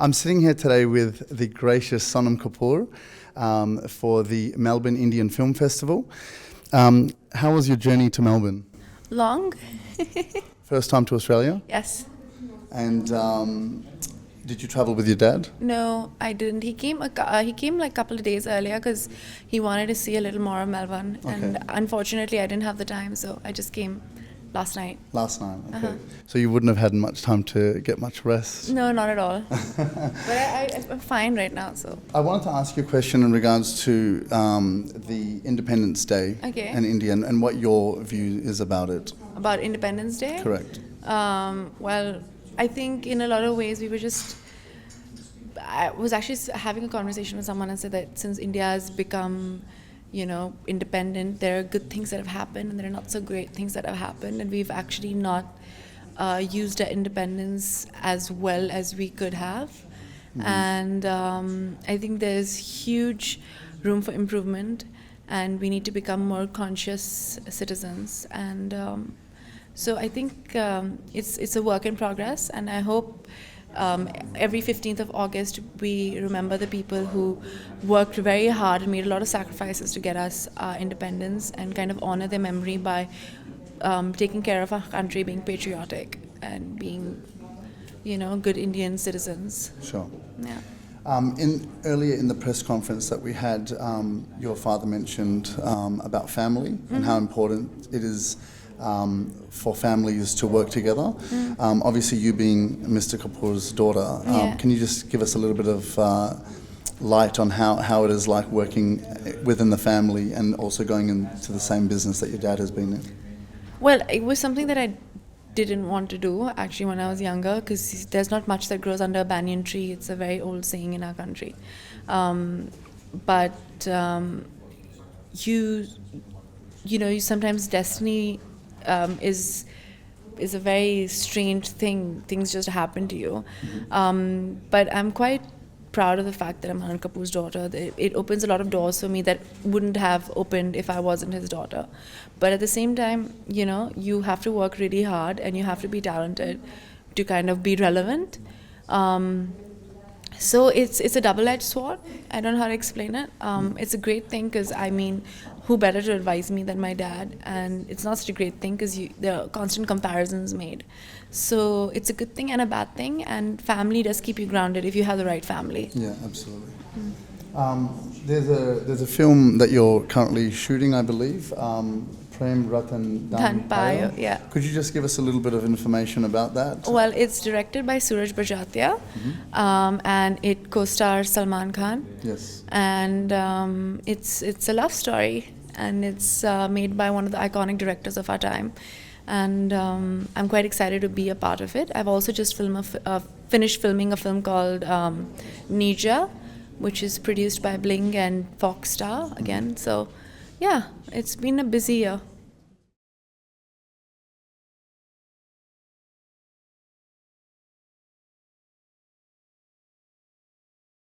I'm sitting here today with the gracious Sonam Kapoor for the Melbourne Indian Film Festival. How was your journey to Melbourne? Long? First time to Australia? Yes. And did you travel with your dad? No, I didn't. He came like a couple of days earlier because he wanted to see a little more of Melbourne. Okay. And unfortunately, I didn't have the time, so I just came last night. Last night, okay. So you wouldn't have had much time to get much rest? No, not at all. But I'm fine right now, so. I wanted to ask you a question in regards to the Independence Day in India and what your view is about it. About Independence Day? Correct. Well, I think in a lot of ways I was actually having a conversation with someone and said that since India has become, independent, there are good things that have happened and there are not so great things that have happened, and we've actually not used our independence as well as we could have. Mm-hmm. And I think there's huge room for improvement, and we need to become more conscious citizens. And so I think it's a work in progress, and I hope every 15th of August we remember the people who worked very hard and made a lot of sacrifices to get us our independence, and kind of honor their memory by taking care of our country, being patriotic and being, good Indian citizens. Sure. Yeah. Earlier in the press conference that we had, your father mentioned about family and how important it is for families to work together. Obviously, you being Mr. Kapoor's daughter, can you just give us a little bit of light on how it is like working within the family and also going into the same business that your dad has been in? Well, it was something that I didn't want to do actually when I was younger, because there's not much that grows under a banyan tree. It's a very old saying in our country. But you sometimes destiny is a very strange thing. Things just happen to you. But I'm quite proud of the fact that I'm Sonam Kapoor's daughter. It opens a lot of doors for me that wouldn't have opened if I wasn't his daughter. But at the same time, you have to work really hard and you have to be talented to kind of be relevant. So it's a double-edged sword. I don't know how to explain it. It's a great thing because, who better to advise me than my dad? And it's not such a great thing because there are constant comparisons made. So it's a good thing and a bad thing, and family does keep you grounded if you have the right family. Yeah, absolutely. There's a film that you're currently shooting, I believe, Prem Ratan Dhan Payo. Yeah. Could you just give us a little bit of information about that? Well, it's directed by Suraj Bajatia, and it co-stars Salman Khan. Yes. And it's a love story, and it's made by one of the iconic directors of our time. And I'm quite excited to be a part of it. I've also just finished filming a film called Nija, which is produced by Bling and Fox Star again. So, yeah, it's been a busy year.